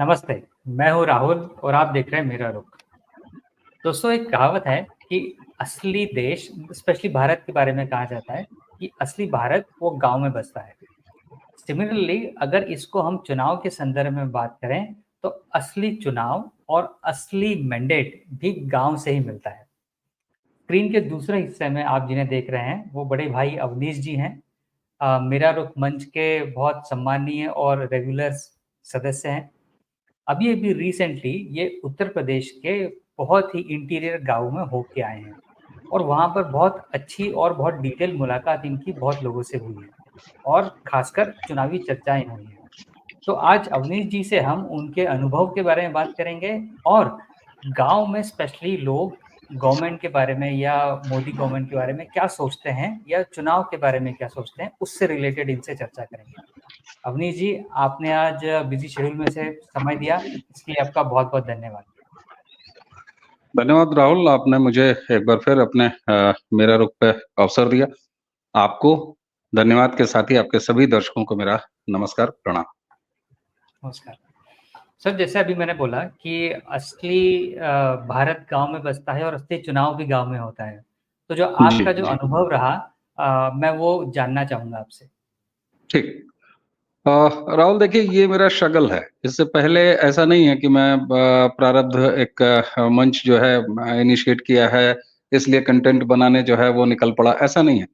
नमस्ते, मैं हूँ राहुल और आप देख रहे हैं मेरा रुख। दोस्तों, एक कहावत है कि असली देश, स्पेशली भारत के बारे में कहा जाता है कि असली भारत वो गाँव में बसता है। सिमिलरली अगर इसको हम चुनाव के संदर्भ में बात करें, तो असली चुनाव और असली मैंडेट भी गाँव से ही मिलता है। स्क्रीन के दूसरे हिस्से में आप जिन्हें देख रहे हैं, वो बड़े भाई अवनीश जी हैं। मेरा रुख मंच के बहुत सम्मानीय और रेगुलर सदस्य हैं। अभी-अभी रिसेंटली ये उत्तर प्रदेश के बहुत ही इंटीरियर गाँव में होके आए हैं और वहाँ पर बहुत अच्छी और बहुत डिटेल मुलाकात इनकी बहुत लोगों से हुई है और खासकर चुनावी चर्चाएँ हुई हैं। तो आज अवनीश जी से हम उनके अनुभव के बारे में बात करेंगे और गाँव में स्पेशली लोग गवर्नमेंट के बारे में या मोदी गवर्नमेंट के बारे में क्या सोचते हैं या चुनाव के बारे में क्या सोचते हैं, उससे रिलेटेड इनसे चर्चा करेंगे। अवनीश जी, आपने आज बिज़ी शेड्यूल में से समय दिया, इसके लिए आपका बहुत-बहुत धन्यवाद। धन्यवाद राहुल, आपने मुझे एक बार फिर अपने मेरा रुख पे अवसर दिया। आपको धन्यवाद के साथ ही आपके सभी दर्शकों को मेरा नमस्कार, प्रणाम। नमस्कार। सर, जैसे अभी मैंने बोला कि असली भारत गाँव में बसता है और असली चुनाव भी गाँव में होता है। तो जो जी, आपका जो जी, अनुभव रहा मैं वो जानना चाहूँगा आपसे। ठीक। राहुल देखिए ये मेरा स्ट्रगल है। इससे पहले ऐसा नहीं है कि मैं प्रारब्ध एक मंच जो है इनिशिएट किया है, इसलिए कंटेंट बनाने जो है वो निकल पड़ा, ऐसा नहीं है।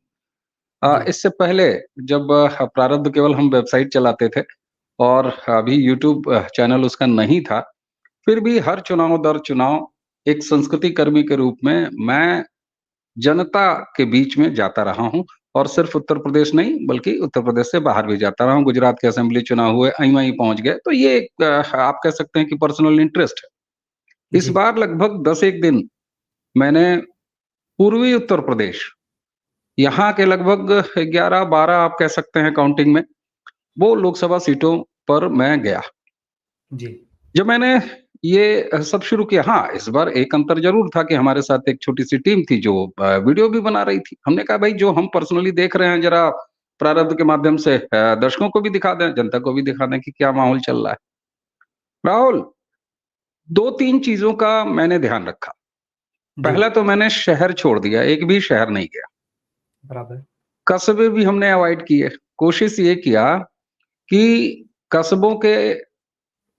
जी, इससे पहले जब प्रारब्ध केवल हम वेबसाइट चलाते थे और अभी यूट्यूब चैनल उसका नहीं था, फिर भी हर चुनाव दर चुनाव एक संस्कृति कर्मी के रूप में मैं जनता के बीच में जाता रहा हूँ और सिर्फ उत्तर प्रदेश नहीं बल्कि उत्तर प्रदेश से बाहर भी जाता रहा हूँ। गुजरात के असेंबली चुनाव हुए, वहीं पहुँच गए। तो ये एक आप कह सकते हैं कि पर्सनल इंटरेस्ट है। इस जी, बार लगभग 10 एक दिन मैंने पूर्वी उत्तर प्रदेश, यहाँ के लगभग 11-12 आप कह सकते हैं काउंटिंग में, वो लोकसभा सीटों पर मैं गया। जी, जब मैंने ये सब शुरू किया, हाँ, इस बार एक अंतर ज़रूर था कि हमारे साथ एक छोटी-सी टीम थी जो वीडियो भी बना रही थी। हमने कहा भाई जो हम पर्सनली देख रहे हैं ज़रा प्रारब्ध के माध्यम से दर्शकों को भी दिखा दें, जनता को भी दिखा दें कि क्या माहौल चल रहा है। राहुल, 2-3 चीज़ों का मैंने ध्यान रखा। जी, पहला तो मैंने शहर छोड़ दिया, एक भी शहर नहीं गया। बराबर। कस्बे भी हमने अवॉइड किए। कोशिश ये किया कि कस्बों के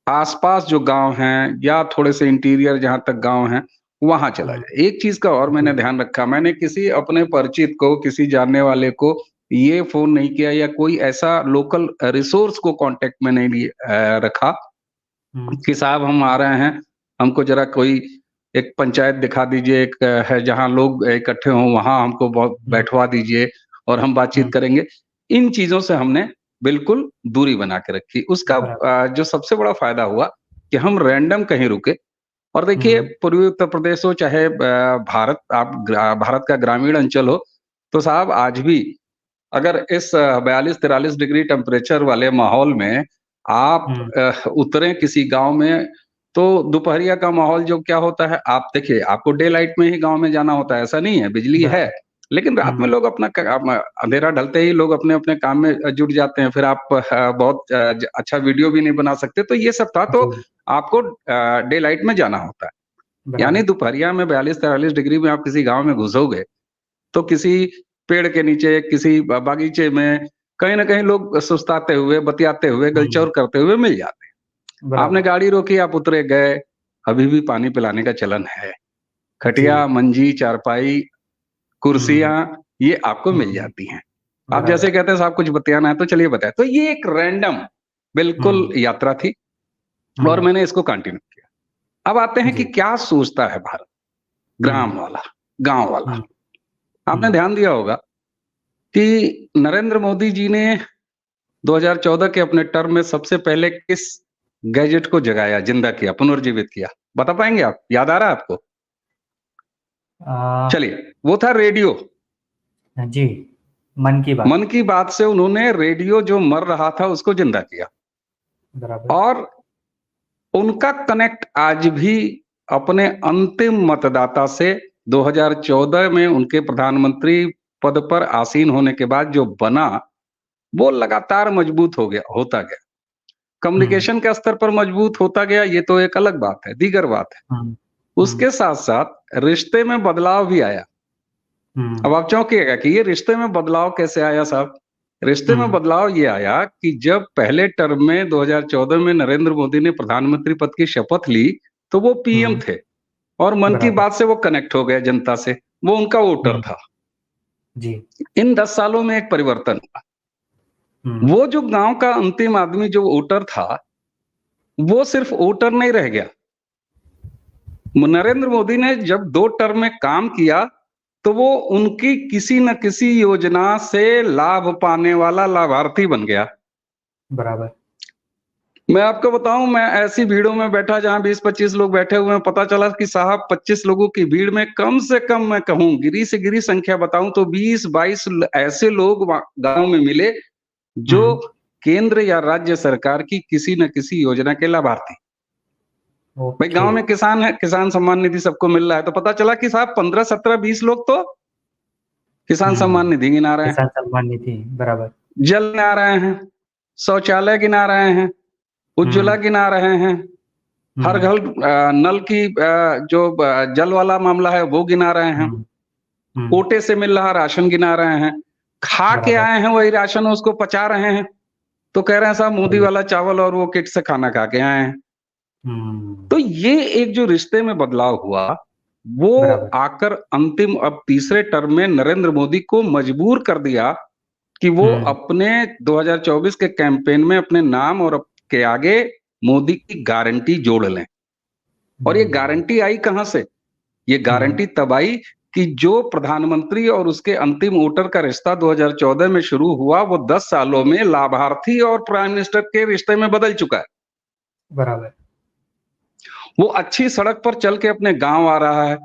आस-पास जो गाँव हैं या थोड़े से इंटीरियर जहाँ तक गाँव हैं, वहाँ चला हाँ, जाए। एक चीज़ का और मैंने जी, ध्यान रखा, मैंने किसी अपने परिचित को, किसी जानने वाले को ये फ़ोन नहीं किया या कोई ऐसा लोकल रिसोर्स को कॉन्टैक्ट में नहीं रखा हुँ, कि साहब हम आ रहे हैं, हमको ज़रा कोई एक पंचायत दिखा दीजिए, एक है जहाँ लोग इकट्ठे हों, वहाँ हमको हुँ, बैठवा दीजिए और हम बातचीत हुँ, करेंगे। इन चीज़ों से हमने बिल्कुल दूरी बना के रखी। उसका बराबर। जो सबसे बड़ा फ़ायदा हुआ कि हम रैंडम कहीं रुके और देखिए हुँ, पूर्वी उत्तर प्रदेश हो चाहे भारत का ग्रामीण अंचल हो, तो साहब आज भी अगर इस 42-43 डिग्री टेम्परेचर वाले माहौल में आप हुँ, उतरें किसी गाँव में, तो दोपहरिया का माहौल जो क्या होता है, आप देखिए आपको डे लाइट में ही गाँव में जाना होता है, ऐसा नहीं है, बिजली है। बराबर। लेकिन रात में हुँ, लोग अपना अंधेरा ढलते ही लोग अपने-अपने काम में जुट जाते हैं, फिर आप बहुत अच्छा वीडियो भी नहीं बना सकते, तो ये सब था तो जी, आपको डे लाइट में जाना होता है। यानी बराबर। दोपहरिया में 42-43 डिग्री में आप किसी गाँव में घुसोगे, तो किसी पेड़ के नीचे, किसी बागीचे में, कहीं न कहीं लोग सुस्ताते हुए, बतियाते हुए, हुँ, गलचौर करते हुए मिल जाते हैं। आपने बराबर। गाड़ी रोकी, आप उतरे, गए, अभी भी पानी पिलाने का चलन है। खटिया, जी, मंजी, चारपाई, हुँ, कुर्सियाँ, ये आपको मिल हुँ, जाती हैं। आप बराबर। जैसे कहते हैं साहब कुछ बतियाना है तो चलिए बताएँ। तो ये एक रैंडम बिल्कुल हुँ, यात्रा थी और हुँ, मैंने इसको कंटिन्यू किया। अब आते हैं कि जी, क्या सोचता है भारत, हुँ, ग्राम वाला, गाँव वाला। हुँ, आपने हुँ, ध्यान दिया होगा कि नरेंद्र मोदी जी ने 2014 के अपने टर्म में सबसे पहले किस गैजेट को जगाया, जिंदा किया, पुनर्जीवित किया? बता पाएँगे आप? याद आ रहा है आपको? अ, चलिए, वो था रेडियो। जी, मन की बात, मन की बात से उन्होंने रेडियो जो मर रहा था उसको जिंदा किया बराबर। और उनका कनेक्ट आज भी अपने अंतिम मतदाता से 2014 में उनके प्रधानमंत्री पद पर आसीन होने के बाद जो बना, वो लगातार मजबूत हो गया होता गया। कम्युनिकेशन के स्तर पर मजबूत होता गया, ये तो एक अलग बात है, दीगर बात है। हुँ, हुँ, उसके साथ-साथ रिश्ते में बदलाव भी आया। हुँ, अब आप चौंकिएगा कि ये रिश्ते में बदलाव कैसे आया साहब? रिश्ते में हुँ, बदलाव ये आया कि जब पहले टर्म में 2014 में नरेंद्र मोदी ने प्रधानमंत्री पद की शपथ ली, तो वो पीएम हुँ, थे और मन की बराबर। बात से वो कनेक्ट हो गए जनता से, वो उनका वोटर हुँ, था। जी। इन 10 सालों में एक परिवर्तन हुआ। हुँ, वो जो गाँव का अंतिम आदमी जो वोटर था, वो सिर्फ वोटर नहीं रह गया। नरेंद्र मोदी ने जब 2 टर्म में काम किया, तो वो उनकी किसी न किसी योजना से लाभ पाने वाला लाभार्थी बन गया। बराबर। मैं आपको बताऊँ, मैं ऐसी भीड़ों में बैठा जहाँ 20-25 लोग बैठे हुए हैं, पता चला कि साहब 25 लोगों की भीड़ में कम से कम मैं कहूँ गिरी से गिरी संख्या बताऊँ तो 20-22 ऐसे लोग गाँव में मिले, हुँ, जो केंद्र या राज्य सरकार की किसी न किसी योजना के लाभार्थी। भाई ओके। गाँव में किसान है, किसान सम्मान निधि सबको मिल रहा है, तो पता चला कि साहब 15, 17, 20 लोग तो किसान सम्मान हुँ, निधि गिना रहे हैं, किसान सम्मान निधि, बराबर। जल गिना रहे हैं, शौचालय गिना रहे हैं, उज्ज्वला हुँ, गिना रहे हैं, हर हुँ, घर नल की जो जल वाला मामला है वो गिना रहे हैं, हुँ, हुँ, कोटे से मिल रहा राशन गिना रहे हैं, खा के बराबर। आए हैं वही राशन उसको पचा रहे हैं, तो कह रहे हैं साहब मोदी सही है। वाला चावल और वो किट से खाना खा के आए हैं। हुँ, तो ये एक जो रिश्ते में बदलाव हुआ, वो बराबर। आकर अंतिम अब तीसरे टर्म में नरेंद्र मोदी को मजबूर कर दिया कि वो हुँ, अपने 2024 के कैंपेन में अपने नाम और के आगे मोदी की गारंटी जोड़ लें। और ये हुँ, गारंटी आई कहाँ से? ये हुँ, गारंटी तब आई कि जो प्रधानमंत्री और उसके अंतिम वोटर का रिश्ता 2014 में शुरू हुआ, वो 10 सालों में लाभार्थी और प्राइम मिनिस्टर के रिश्ते में बदल चुका है। बराबर। वो अच्छी सड़क पर चल के अपने गाँव आ रहा है।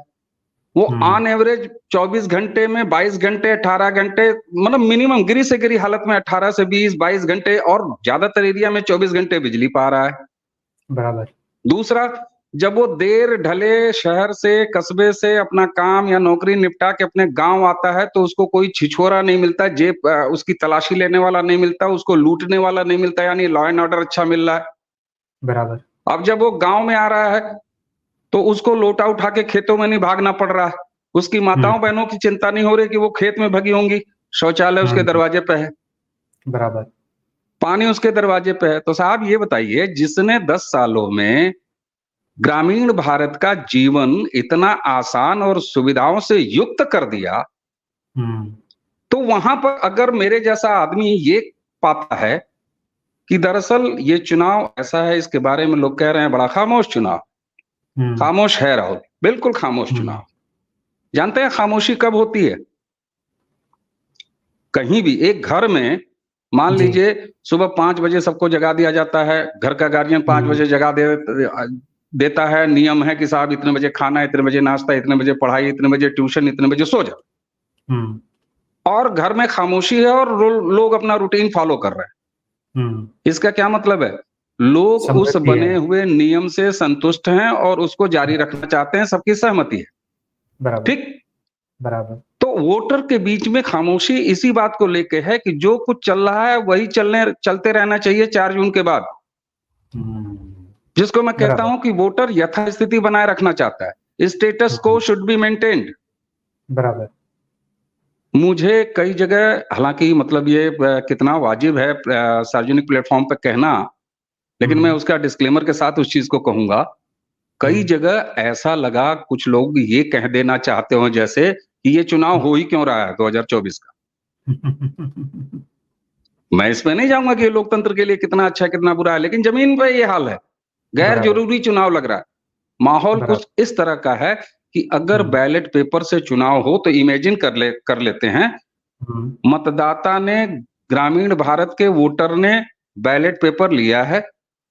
वो हुँ, ऑन एवरेज 24 घंटे में 22 घंटे, 18 घंटे, मतलब मिनिमम गिरी से गिरी हालत में 18 से 20, 22 घंटे और ज्यादातर एरिया में 24 घंटे बिजली पा रहा है। बराबर। दूसरा, जब वो देर ढले शहर से, कस्बे से अपना काम या नौकरी निपटा के अपने गाँव आता है, तो उसको कोई छिछोरा नहीं मिलता, उसकी तलाशी लेने वाला नहीं मिलता, उसको लूटने वाला नहीं मिलता, यानी लॉ एंड ऑर्डर अच्छा मिल रहा है। बराबर। अब जब वो गाँव में आ रहा है, तो उसको लोटा उठा के खेतों में नहीं भागना पड़ रहा है। उसकी हुँ, माताओं-बहनों की चिंता नहीं हो रही कि वो खेत में भगी होंगी, शौचालय उसके हुँ, दरवाजे पे है, बराबर। पानी उसके दरवाजे पे है। तो साहब ये बताइए, जिसने 10 सालों में ग्रामीण भारत का जीवन इतना आसान और सुविधाओं से युक्त कर दिया, हुँ, तो वहां पर अगर मेरे जैसा आदमी ये पाता है कि दरअसल ये चुनाव ऐसा है, इसके बारे में लोग कह रहे हैं बड़ा खामोश चुनाव। हुँ, खामोश है राहुल, बिल्कुल खामोश हुँ, चुनाव। जानते हैं खामोशी कब होती है? कहीं भी एक घर में मान जी। लीजिए सुबह 5 बजे सबको जगा दिया जाता है, घर का गार्जियन 5 हुँ, बजे देता है, नियम है कि साहब इतने बजे खाना, इतने बजे नाश्ता, इतने बजे पढ़ाई, इतने बजे ट्यूशन, इतने बजे सो जा। हुँ, और घर में खामोशी है और लोग अपना रूटीन फॉलो कर रहे हैं। हुँ, इसका क्या मतलब है? लोग उस समृद्धि है। बने हुए नियम से संतुष्ट हैं और उसको जारी रखना चाहते हैं, सबकी सहमति है। बराबर, ठीक? बराबर। तो वोटर के बीच में खामोशी इसी बात को लेके है कि जो कुछ चल रहा है वही चलते रहना चाहिए 4 जून के बाद। हुँ, जिसको मैं कहता बराबर। हूं कि वोटर यथास्थिति बनाए रखना चाहता है। स्टेटस को हुँ, शुड बी मेंटेन्ड। बराबर। मुझे कई जगह, हालांकि मतलब ये कितना वाजिब है सार्वजनिक प्लेटफॉर्म पे कहना, लेकिन मैं हुँ, उसका डिस्क्लेमर के साथ उस चीज को कहूंगा। कई हुँ। जगह ऐसा लगा कुछ लोग ये कह देना चाहते हो जैसे कि ये चुनाव हुँ। हो ही क्यों रहा है 2024 का। मैं इसमें नहीं जाऊंगा कि ये लोकतंत्र के लिए कितना अच्छा है कितना बुरा है, लेकिन जमीन पे ये हाल है। गैर बराबर, जरूरी चुनाव लग रहा है। माहौल बराबर। कुछ इस तरह का है कि अगर हुँ, बैलेट पेपर से चुनाव हो तो इमेजिन कर लेते हैं, हुँ, मतदाता ने, ग्रामीण भारत के वोटर ने बैलेट पेपर लिया है,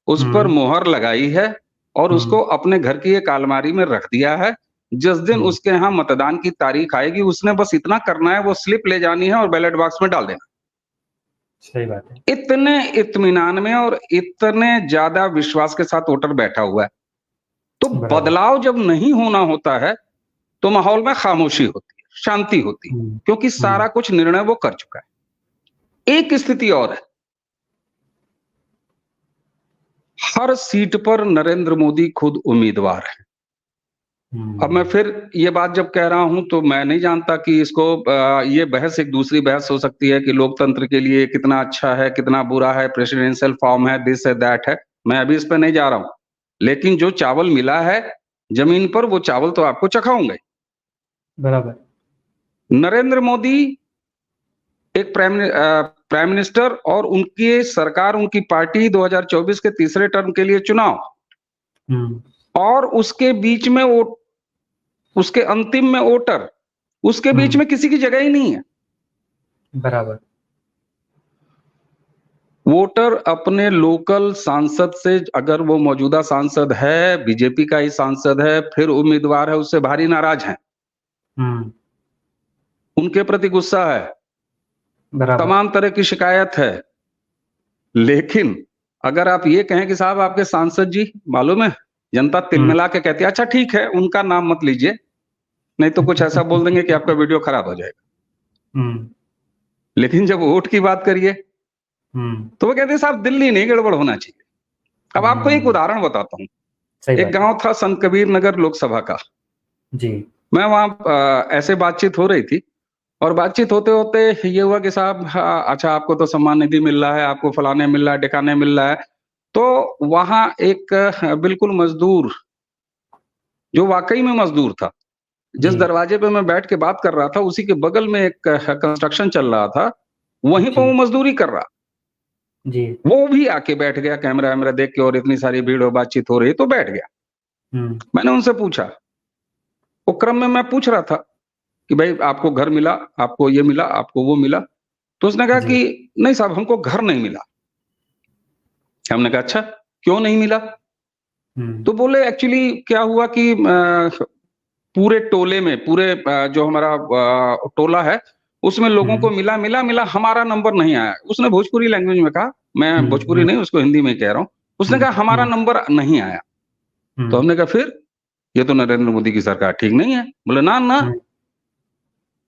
उस पर हुँ, मुहर लगाई है और हुँ, उसको अपने घर की एक अलमारी में रख दिया है। जिस दिन हुँ। उसके यहाँ मतदान की तारीख आएगी, उसने बस इतना करना है, वो स्लिप ले जानी है और बैलेट बॉक्स में डाल देना। सही बात है। इतने इत्मीनान में और इतने ज्यादा विश्वास के साथ वोटर बैठा हुआ है। तो बराबर। बदलाव जब नहीं होना होता है, तो माहौल में खामोशी होती है, शांति होती है, हुँ, क्योंकि हुँ, सारा कुछ निर्णय वो कर चुका है। एक स्थिति और है, हर सीट पर नरेंद्र मोदी खुद उम्मीदवार है। अब मैं फिर ये बात जब कह रहा हूं तो मैं नहीं जानता कि इसको ये बहस एक दूसरी बहस हो सकती है कि लोकतंत्र के लिए कितना अच्छा है, कितना बुरा है, प्रेसिडेंशियल फॉर्म है, दिस है, दैट है। मैं अभी इस पे नहीं जा रहा हूं। लेकिन जो चावल मिला है जमीन पर, वो चावल तो आपको चखाऊंगा। बराबर। नरेंद्र मोदी एक प्राइम मिनिस्टर और उनकी सरकार, उनकी पार्टी 2024 के तीसरे टर्म के लिए चुनाव, और उसके बीच में वो, उसके अंतिम में वोटर, उसके बीच में किसी की जगह ही नहीं है। बराबर। वोटर अपने लोकल सांसद से, अगर वो मौजूदा सांसद है, बीजेपी का ही सांसद है, फिर उम्मीदवार है, उससे भारी नाराज हैं, उनके प्रति गुस्सा है, बराबर। तमाम तरह की शिकायत है। लेकिन अगर आप ये कहें कि साहब आपके सांसद जी, मालूम है जनता तिलमिला के कहती है, अच्छा ठीक है उनका नाम मत लीजिए, नहीं तो कुछ ऐसा बोल देंगे कि आपका वीडियो खराब हो जाएगा। लेकिन जब वोट की बात करिए तो वो कहते हैं साहब दिल्ली नहीं गड़बड़ होना चाहिए। अब आपको एक उदाहरण बताता हूँ। एक गांव था संत कबीर नगर लोकसभा का जी। मैं वहां ऐसे बातचीत हो रही थी, और बातचीत होते होते ये हुआ कि साहब अच्छा आपको तो सम्मान निधि मिल रहा है, आपको फलाने मिल रहा है, ढिकाने मिल रहा है। तो वहां एक बिल्कुल मजदूर, जो वाकई में मजदूर था, जिस दरवाजे पे मैं बैठ के बात कर रहा था उसी के बगल में एक कंस्ट्रक्शन चल रहा था, वहीं पर वो मजदूरी कर रहा जी। वो भी आके बैठ गया, कैमरा वैमरा देख के, और इतनी सारी भीड़ और बातचीत हो रही तो बैठ गया। मैंने उनसे पूछा, वो क्रम में मैं पूछ रहा था कि भाई आपको घर मिला, आपको ये मिला, आपको वो मिला? तो उसने कहा कि नहीं साहब हमको घर नहीं मिला। हमने कहा अच्छा क्यों नहीं मिला? तो बोले एक्चुअली क्या हुआ कि पूरे टोले में, पूरे जो हमारा टोला है उसमें लोगों को मिला मिला मिला, हमारा नंबर नहीं आया। उसने भोजपुरी लैंग्वेज में कहा, मैं भोजपुरी नहीं उसको हिंदी में कह रहा हूँ। उसने कहा हमारा नंबर नहीं आया। तो हमने कहा फिर ये तो नरेंद्र मोदी की सरकार ठीक नहीं है। बोले ना ना,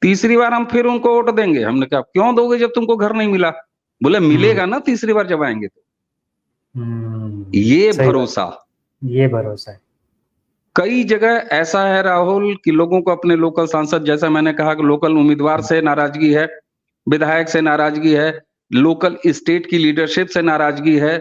तीसरी बार हम फिर उनको वोट देंगे। हमने कहा क्यों दोगे जब तुमको घर नहीं मिला? बोले मिलेगा ना तीसरी बार जब आएंगे तो। ये भरोसा, ये भरोसा है। कई जगह ऐसा है राहुल कि लोगों को अपने लोकल सांसद, जैसा मैंने कहा कि लोकल उम्मीदवार से नाराजगी है, विधायक से नाराजगी है, लोकल स्टेट की लीडरशिप से नाराजगी है,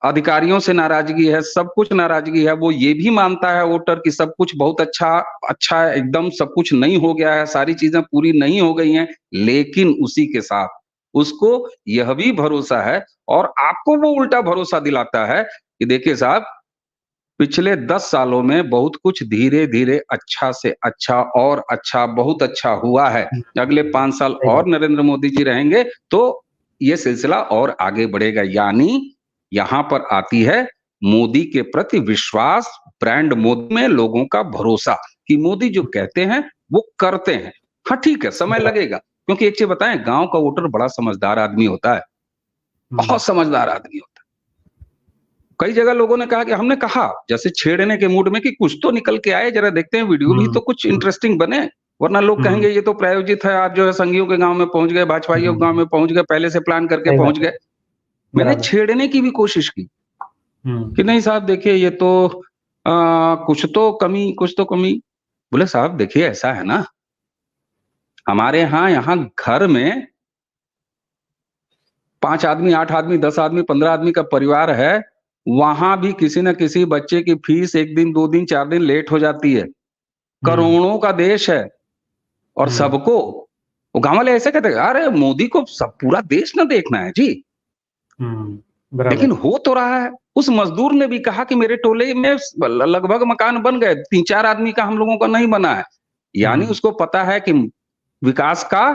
अधिकारियों से नाराजगी है, सब कुछ नाराजगी है। वो ये भी मानता है वोटर कि सब कुछ बहुत अच्छा अच्छा है, एकदम सब कुछ नहीं हो गया है, सारी चीजें पूरी नहीं हो गई हैं, लेकिन उसी के साथ उसको यह भी भरोसा है, और आपको वो उल्टा भरोसा दिलाता है कि देखिए साहब पिछले 10 सालों में बहुत कुछ धीरे-धीरे अच्छा से अच्छा और अच्छा, बहुत अच्छा हुआ है। अगले 5 साल और नरेंद्र मोदी जी रहेंगे तो ये सिलसिला और आगे बढ़ेगा। यानी यहाँ पर आती है मोदी के प्रति विश्वास, ब्रांड मोदी में लोगों का भरोसा कि मोदी जो कहते हैं वो करते हैं। हाँ ठीक है, समय लगेगा, क्योंकि एक चीज़ बताएँ, गाँव का वोटर बड़ा समझदार आदमी होता है, बहुत समझदार आदमी होता है। कई जगह लोगों ने कहा कि हमने कहा जैसे छेड़ने के मूड में कि कुछ तो निकल के आए, जरा देखते हैं वीडियो भी तो कुछ इंटरेस्टिंग बने, वरना लोग कहेंगे ये तो प्रायोजित है, आप जो है संघियों के गांव में पहुंच गए, भाजपाइयों के गांव में पहुंच गए, पहले से प्लान करके पहुंच गए। मैंने छेड़ने की भी कोशिश की कि नहीं साहब देखिए ये तो कुछ तो कमी। बोले साहब देखिए ऐसा है ना, हमारे यहाँ घर में 5 आदमी, 8 आदमी, 10 आदमी, 15 आदमी का परिवार है, वहां भी किसी न किसी बच्चे की फीस 1 दिन, 2 दिन, 4 दिन लेट हो जाती है। करोड़ों का देश है, और सबको वो गांव वाले ऐसे कहते हैं, अरे मोदी को सब पूरा देश ना देखना है जी। लेकिन हो तो रहा है। उस मजदूर ने भी कहा कि मेरे टोले में लगभग मकान बन गए, 3-4 आदमी का हम लोगों का नहीं बना है। यानी उसको पता है कि विकास का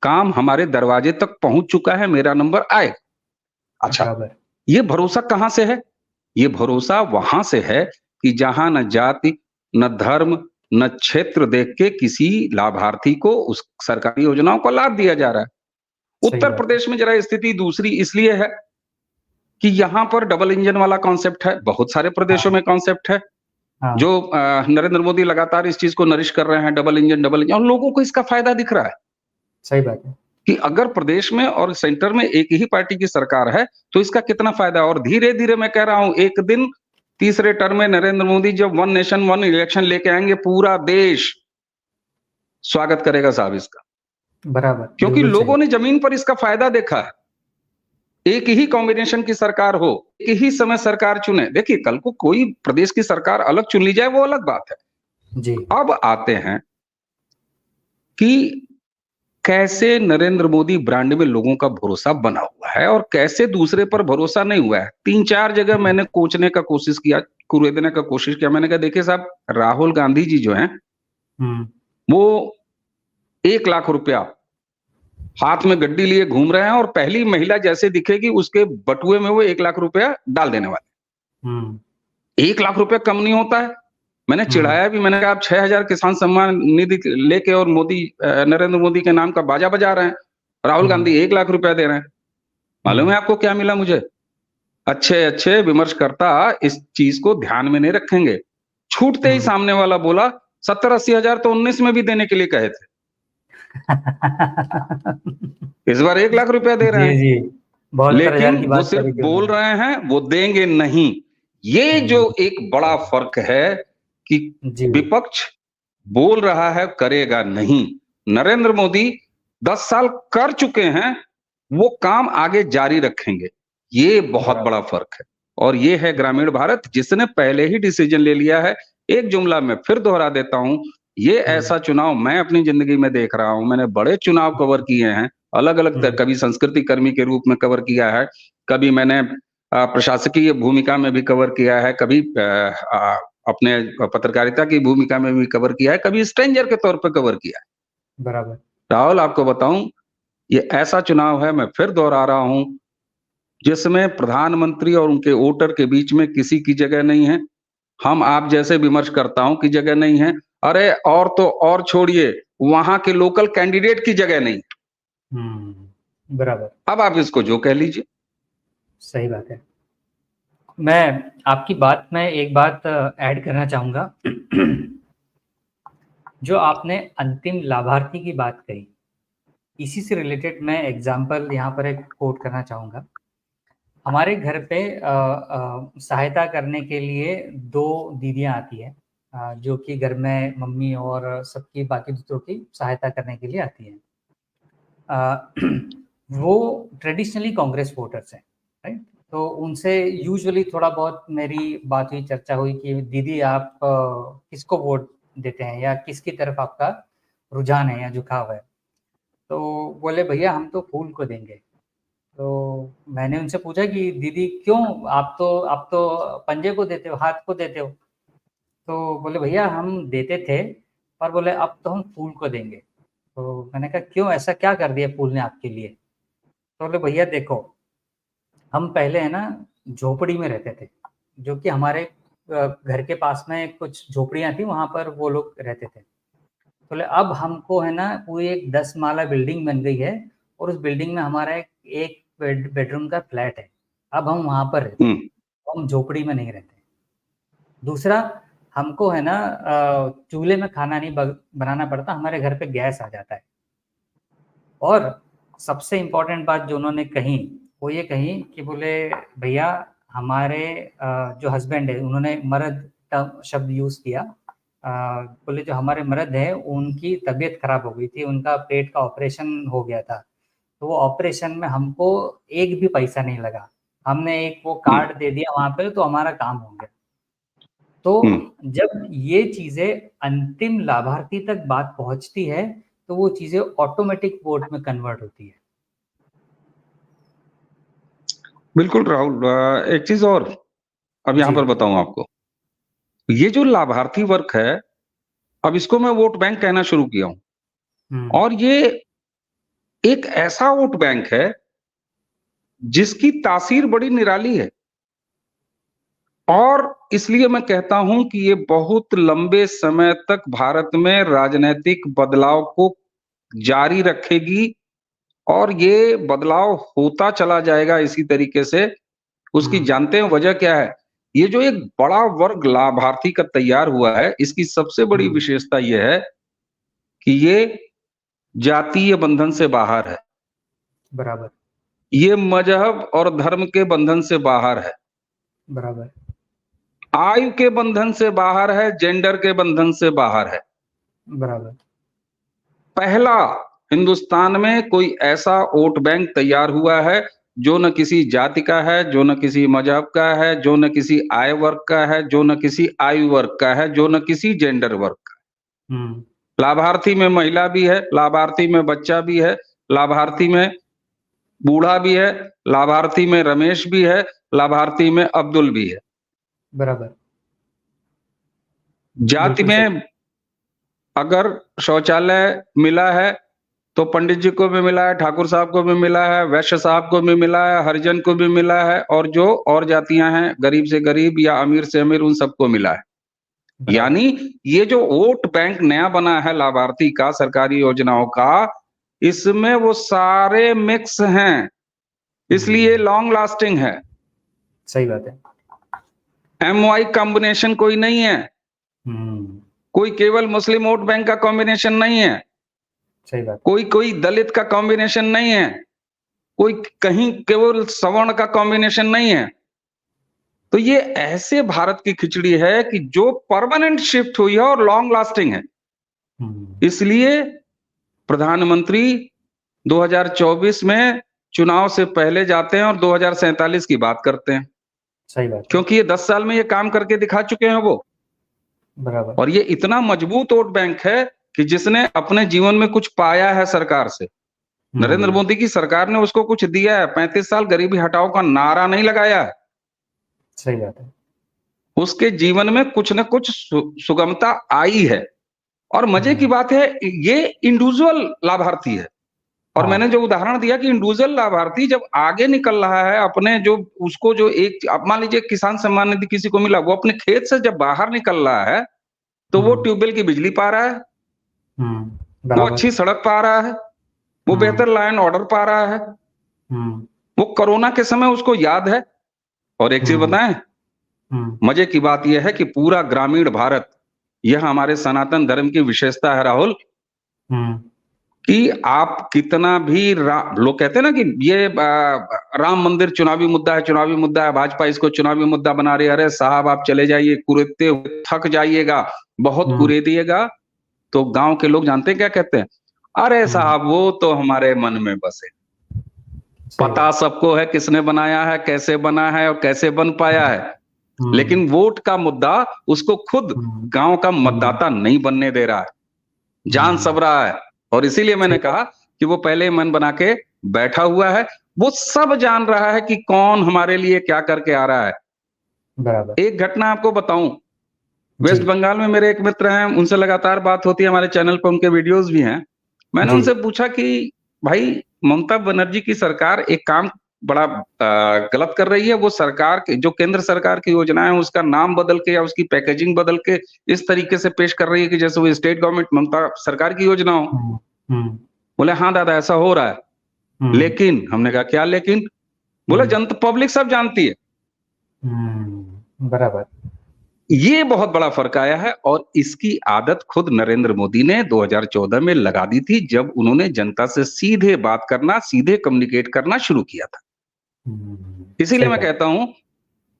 काम हमारे दरवाजे तक पहुंच चुका है, मेरा नंबर आए। अच्छा, ये भरोसा कहां से है? ये भरोसा वहां से है कि जहां न जाति, न धर्म, न क्षेत्र देख के किसी लाभार्थी को उस सरकारी योजनाओं का लाभ दिया जा रहा है। उत्तर प्रदेश में जरा स्थिति दूसरी इसलिए है कि यहाँ पर डबल इंजन वाला कॉन्सेप्ट है, बहुत सारे प्रदेशों में कॉन्सेप्ट है। जो नरेंद्र मोदी लगातार इस चीज को नरिश कर रहे हैं, डबल इंजन, और लोगों को इसका फायदा दिख रहा है। सही बात है। कि अगर प्रदेश में और सेंटर में एक ही पार्टी की सरकार है तो इसका कितना फायदा है। और धीरे धीरे मैं कह रहा हूं, एक दिन तीसरे टर्म में नरेंद्र मोदी जब वन नेशन वन इलेक्शन लेके आएंगे, पूरा देश स्वागत करेगा साहब इसका, बराबर, क्योंकि बिल्कुल सही। लोगों ने जमीन पर इसका फायदा देखा है। एक ही कॉम्बिनेशन की सरकार हो, एक ही समय सरकार चुने। देखिए, कल को कोई प्रदेश की सरकार अलग चुन ली जाए, वो अलग बात है। जी। अब आते हैं कि कैसे नरेंद्र मोदी ब्रांड में लोगों का भरोसा बना हुआ है और कैसे दूसरे पर भरोसा नहीं हुआ है। 3-4 जगह मैंने कोचने का कोशिश किया, कुरेदने का कोशिश किया। मैंने कहा देखिए साहब, राहुल गांधी जी जो हैं, हुँ, वो 1 लाख रुपया हाथ में गड्डी लिए घूम रहे हैं और पहली महिला जैसे दिखेगी उसके बटुए में वो 1 लाख रुपया डाल देने वाले। हुँ, 1 लाख रुपया कम नहीं होता है। मैंने हुँ, चिढ़ाया भी, मैंने कहा आप 6,000 किसान सम्मान निधि लेके और नरेंद्र मोदी के नाम का बाजा बजा रहे हैं। राहुल हुँ, गांधी 1 लाख रुपया दे रहे हैं। मालूम है हुँ, आपको क्या मिला मुझे? अच्छे-अच्छे विमर्शकर्ता इस चीज़ को ध्यान में नहीं रखेंगे। छूटते ही हुँ। सामने वाला बोला 70-80 हज़ार तो 19 में भी देने के लिए कहे थे। इस बार 1 लाख रुपया दे रहे जी, हैं। जी। बहुत लेकिन 1000 की वो बात सिर्फ करी थी बोल उन्होंने। रहे हैं, वो देंगे नहीं। ये जो हुँ, एक बड़ा फ़र्क है कि जी, विपक्ष बोल रहा है, करेगा नहीं। नरेंद्र मोदी 10 साल कर चुके हैं, वो काम आगे जारी रखेंगे। ये बहुत बराबर। बड़ा फ़र्क है। और ये है ग्रामीण भारत जिसने पहले ही डिसीज़न ले लिया है। एक जुमला मैं फिर दोहरा देता हूँ, ये हुँ, ऐसा चुनाव मैं अपनी ज़िंदगी में देख रहा हूँ। मैंने बड़े चुनाव कवर किए हैं, अलग-अलग हुँ, कभी संस्कृति कर्मी के रूप में कवर किया है, कभी मैंने प्रशासकीय भूमिका में भी कवर किया है, कभी अपने पत्रकारिता की भूमिका में भी कवर किया है, कभी स्ट्रेंजर के तौर पे कवर किया है। बराबर। राहुल, आपको बताऊँ, ये ऐसा चुनाव है, मैं फिर दोहरा रहा हूँ, जिसमें प्रधानमंत्री और उनके वोटर के बीच में किसी की जगह नहीं है। हम आप जैसे विमर्शकर्ताओं की जगह नहीं है। अरे और तो और छोड़िए, वहाँ के लोकल कैंडिडेट की जगह नहीं। हुँ, बराबर, अब आप इसको जो कह लीजिए। सही बात है। मैं आपकी बात में एक बात ऐड करना चाहूँगा। जो आपने अंतिम लाभार्थी की बात कही, इसी से रिलेटेड मैं एग्ज़ाम्पल यहाँ पर एक कोट करना चाहूँगा। हमारे घर पे सहायता करने के लिए 2 दीदियाँ आती हैं, जो कि घर में मम्मी और सबकी बाकी दूसरों की सहायता करने के लिए आती हैं। अ, वो ट्रेडिशनली कांग्रेस वोटर्स हैं, राइट? तो उनसे यूजुअली थोड़ा बहुत मेरी बात हुई, चर्चा हुई कि दीदी आप किसको वोट देते हैं या किसकी तरफ आपका रुझान है या झुकाव है? तो बोले भैया हम तो फूल को देंगे। तो मैंने उनसे पूछा कि दीदी क्यों? आप तो पंजे को देते हो, हाथ को देते हो। तो बोले भैया हम देते थे, पर बोले अब तो हम फूल को देंगे। तो मैंने कहा क्यों, ऐसा क्या कर दिया फूल ने आपके लिए? तो बोले भैया देखो, हम पहले है ना झोपड़ी में रहते थे, जो कि हमारे घर के पास में कुछ झोपड़ियाँ थी, वहाँ पर वो लोग रहते थे। बोले अब हमको है ना पूरी एक 10 माला बिल्डिंग बन गई है और उस बिल्डिंग में हमारा एक बेडरूम का फ्लैट है। अब हम वहाँ पर रहते हुँ, हैं, हम झोपड़ी में नहीं रहते। दूसरा, हमको है ना चूल्हे में खाना नहीं बनाना पड़ता, हमारे घर पे गैस आ जाता है। और सबसे इम्पोर्टेंट बात जो उन्होंने कही, वो ये कही कि बोले भैया हमारे जो हस्बैंड है, उन्होंने मर्द शब्द यूज़ किया। बोले जो हमारे मर्द हैं उनकी तबीयत खराब हो गई थी, उनका पेट का ऑपरेशन हो गया था। तो वो ऑपरेशन में हमको एक भी पैसा नहीं लगा। हमने एक वो हुँ, कार्ड दे दिया वहाँ पे तो हमारा काम हो गया। तो हुँ। जब ये चीज़ें अंतिम लाभार्थी तक बात पहुँचती है, तो वो चीज़ें ऑटोमैटिक वोट में कन्वर्ट होती है। बिल्कुल राहुल, एक चीज़ और अब यहाँ जी। पर बताऊँ आपको। ये जो लाभार्थी वर्ग है, अब इसको मैं वोट बैंक कहना शुरू किया हूँ। हुँ, और ये एक ऐसा वोट बैंक है, जिसकी तासीर बड़ी निराली है। और इसलिए मैं कहता हूँ कि ये बहुत लंबे समय तक भारत में राजनैतिक बदलाव को जारी रखेगी और ये बदलाव होता चला जाएगा इसी तरीके से। उसकी हुँ, जानते हैं वजह क्या है? ये जो एक बड़ा वर्ग लाभार्थी का तैयार हुआ है, इसकी सबसे बड़ी हुँ, विशेषता ये है कि ये जातीय बंधन से बाहर है। बराबर, ये मजहब और धर्म के बंधन से बाहर है, बराबर, आयु के बंधन से बाहर है, जेंडर के बंधन से बाहर है। बराबर। पहला हिंदुस्तान में कोई ऐसा वोट बैंक तैयार हुआ है जो न किसी जाति का है, जो न किसी मजहब का है, जो न किसी आय वर्ग का है, जो न किसी आयु वर्ग का है, जो न किसी जेंडर वर्ग का हुँ, है। लाभार्थी में महिला भी है, लाभार्थी में बच्चा भी है, लाभार्थी में बूढ़ा भी है, लाभार्थी में रमेश भी है, लाभार्थी में अब्दुल भी है। बराबर, जाति बिल्कुल सही। में अगर शौचालय मिला है तो पंडित जी को भी मिला है, ठाकुर साहब को भी मिला है, वैश्य साहब को भी मिला है, हरिजन को भी मिला है, और जो और जातियां हैं, गरीब से गरीब या अमीर से अमीर, उन सबको मिला है। बराबर। यानी ये जो वोट बैंक नया बना है लाभार्थी का, सरकारी योजनाओं का, इसमें वो सारे मिक्स हैं, इसलिए हुँ, लॉन्ग लास्टिंग है। सही बात है। MY कॉम्बिनेशन कोई नहीं है, हुँ, कोई केवल मुस्लिम वोट बैंक का कॉम्बिनेशन नहीं है, सही बात। कोई कोई दलित का कॉम्बिनेशन नहीं है, कोई कहीं केवल सवर्ण का कॉम्बिनेशन नहीं है। तो ये ऐसे भारत की खिचड़ी है कि जो परमानेंट शिफ्ट हुई है और लॉन्ग लास्टिंग है। हुँ, इसलिए प्रधानमंत्री 2024 में चुनाव से पहले जाते हैं और 2047 की बात करते हैं, सही बात है। क्योंकि ये 10 साल में ये काम करके दिखा चुके हैं वो। बराबर। और ये इतना मजबूत वोट बैंक है कि जिसने अपने जीवन में कुछ पाया है सरकार से। नरेंद्र हुँ, मोदी की सरकार ने उसको कुछ दिया है। 35 साल गरीबी हटाओ का नारा नहीं लगाया है। सही बात है। उसके जीवन में कुछ न कुछ सुगमता आई है। और मजे की हुँ, बात है, ये इंडिविजुअल लाभार्थी है। और हाँ, मैंने जो उदाहरण दिया कि इंडिविजुअल लाभार्थी जब आगे निकल रहा है अपने, जो उसको जो एक, अब मान लीजिए किसान सम्मान निधि किसी को मिला, वो अपने खेत से जब बाहर निकल रहा है तो वो हुँ, ट्यूबवेल की बिजली पा रहा है, हुँ, वो बराबर। अच्छी सड़क पा रहा है, वो हुँ, बेहतर लॉ एंड ऑर्डर पा रहा है। हुँ, वो कोरोना के समय उसको याद है। और एक चीज हुँ, बताएं, हुँ, मजे की बात यह है कि पूरा ग्रामीण भारत, यह हमारे सनातन धर्म की विशेषता है राहुल, हुँ, कि आप कितना भी लोग कहते हैं ना कि ये राम मंदिर चुनावी मुद्दा है, चुनावी मुद्दा है, भाजपा इसको चुनावी मुद्दा बना रही है। अरे साहब, आप चले जाइए, कुरेदते हुए थक जाइएगा, बहुत हुँ, कुरेदिएगा, तो गांव के लोग जानते हैं क्या कहते हैं? अरे हुँ, साहब, वो तो हमारे मन में बसे। सही पता बात। सबको है किसने बनाया है, कैसे बना है और कैसे बन पाया है, हुँ, लेकिन वोट का मुद्दा उसको खुद हुँ, गांव का हुँ, मतदाता नहीं बनने दे रहा है। जान हुँ, सब रहा है। और इसीलिए मैंने सही बात। कहा कि वो पहले ही मन बना के बैठा हुआ है। वो सब जान रहा है कि कौन हमारे लिए क्या करके आ रहा है। बराबर। एक घटना आपको बताऊं, जी, वेस्ट बंगाल में मेरे एक मित्र हैं, उनसे लगातार बात होती है, हमारे चैनल पर उनके वीडियोस भी हैं। मैंने जी। उनसे पूछा कि भाई, ममता बनर्जी की सरकार एक काम बड़ा गलत कर रही है। वो सरकार के जो केंद्र सरकार की योजना है उसका नाम बदल के या उसकी पैकेजिंग बदल के इस तरीके से पेश कर रही है कि जैसे वो स्टेट गवर्नमेंट ममता सरकार की योजना हो। हुँ, हुँ, बोले हाँ दादा, ऐसा हो रहा है। हुँ, लेकिन हमने कहा क्या लेकिन? बोला हुँ, जनता पब्लिक सब जानती है। बराबर। ये बहुत बड़ा फर्क आया है, और इसकी आदत खुद नरेंद्र मोदी ने 2014 में लगा दी थी, जब उन्होंने जनता से सीधे बात करना, सीधे कम्युनिकेट करना शुरू किया था। इसीलिए सही मैं बात। कहता हूं,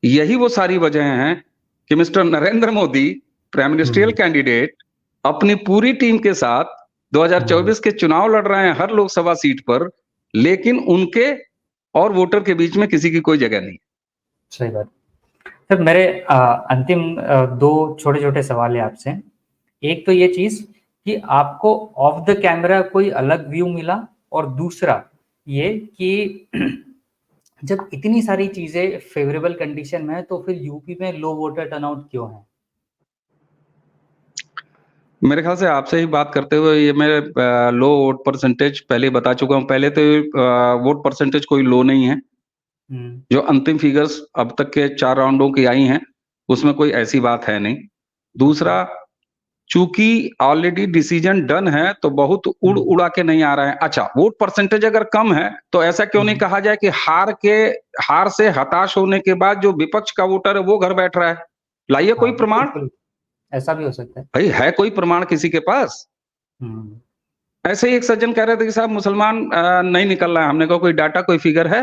यही वो सारी वजह हैं कि mister Narendra Modi, prime ministerial hmm, candidate, अपनी पूरी टीम के साथ हुँ, 2024 के चुनाव लड़ रहे हैं हर लोकसभा सीट पर, लेकिन उनके और वोटर के बीच में किसी की कोई जगह नहीं। सही बात। सर मेरे अंतिम 2 छोटे-छोटे सवाल है आपसे। एक तो ये चीज़ कि आपको ऑफ द कैमरा कोई अलग व्यू मिला और दूसरा ये कि जब इतनी सारी चीज़ें फ़ेवरेबल कंडीशन में है तो फिर यूपी में लो वोटर टर्नआउट क्यों है? मेरे ख्याल से आपसे ही बात करते हुए ये मैं लो वोट परसेंटेज पहले ही बता चुका हूँ। पहले तो वोट परसेंटेज कोई लो नहीं है। हुँ, जो अंतिम फिगर्स अब तक के 4 राउंडों की आई हैं, उसमें कोई ऐसी बात है नहीं। ओके। दूसरा, चूँकि ऑलरेडी डिसीजन डन है, तो बहुत हुँ, उड़-उड़ा के नहीं आ रहा है। अच्छा, वोट परसेंटेज अगर कम है, तो ऐसा क्यों नहीं हुँ, कहा जाए कि हार से हताश होने के बाद जो विपक्ष का वोटर है, वो घर बैठ रहा है। लाइए कोई हाँ, प्रमाण। बिल्कुल, ऐसा भी हो सकता है। भई है कोई प्रमाण किसी के पास? हुँ, ऐसे ही एक सज्जन कह रहे थे कि साहब मुसलमान नहीं निकल रहा है। हमने कहा कोई डाटा, कोई फिगर है?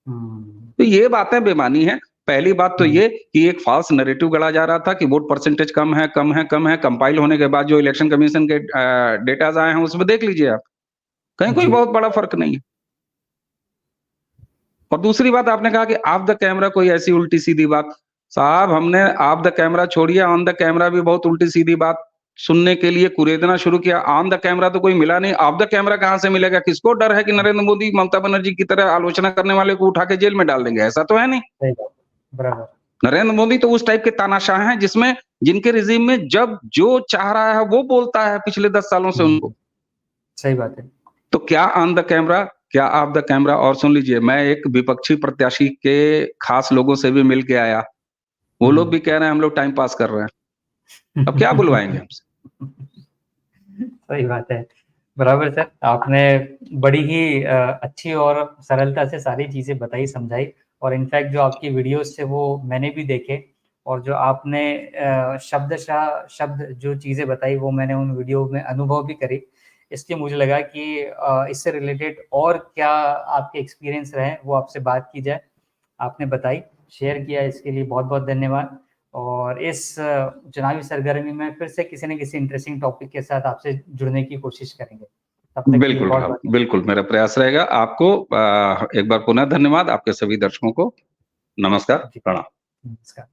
हुँ, तो ये बातें बेमानी है। पहली बात तो हुँ, ये कि एक फ़ॉल्स नैरेटिव गढ़ा जा रहा था कि वोट परसेंटेज कम है, कम है, कम है। कंपाइल होने के बाद जो इलेक्शन कमीशन के डेटाज़ आए हैं, उसमें देख लीजिए आप। कहीं कोई जी, बहुत बड़ा फ़र्क नहीं है। और दूसरी बात आपने कहा कि ऑफ द कैमरा कोई ऐसी उल्टी-सीधी बात। साहब हमने ऑफ द कैमरा छोड़िए, ऑन द कैमरा भी बहुत उल्टी-सीधी बात सुनने के लिए कुरेदना शुरू किया। ऑन द कैमरा तो कोई मिला नहीं, ऑफ द कैमरा कहाँ से मिलेगा? किसको डर है कि नरेंद्र मोदी, ममता बनर्जी की तरह आलोचना करने वाले को उठा के जेल में डाल देंगे? ऐसा तो है नहीं। सही बात, बराबर। नरेंद्र मोदी तो उस टाइप के तानाशाह हैं जिसमें जिनके रिजीम में जब जो चाह रहा है वो बोलता है पिछले 10 सालों से हुँ, उनको। सही बात है। तो क्या ऑन द कैमरा, क्या ऑफ द कैमरा? और सुन लीजिए, मैं एक विपक्षी प्रत्याशी के खास लोगों से भी मिल के आया। वो लोग हुँ। भी कह रहे हैं हम लोग टाइम पास कर रहे हैं। अब क्या बुलवाएँगे हमसे? सही बात है। बराबर सर, आपने बड़ी ही अच्छी और सरलता से सारी चीज़ें बताई, समझाई और इनफैक्ट जो आपकी वीडियोज़ थे वो मैंने भी देखे और जो आपने शब्दशः शब्द जो चीज़ें बताई वो मैंने उन वीडियो में अनुभव भी करी। इसलिए मुझे लगा कि इससे रिलेटेड और क्या आपके एक्सपीरियंस रहे वो आपसे बात की जाए। आपने बताई, शेयर किया इसके लिए बहुत-बहुत धन्यवाद। और इस चुनावी सरगर्मी में फिर से किसी न किसी इंटरेस्टिंग टॉपिक के साथ आपसे जुड़ने की कोशिश करेंगे। तब तक के लिए बिल्कुल साहब, बहुत-बहुत बिल्कुल मेरा प्रयास रहेगा। आपको एक बार पुनः धन्यवाद, आपके सभी दर्शकों को नमस्कार, जी, प्रणाम। नमस्कार।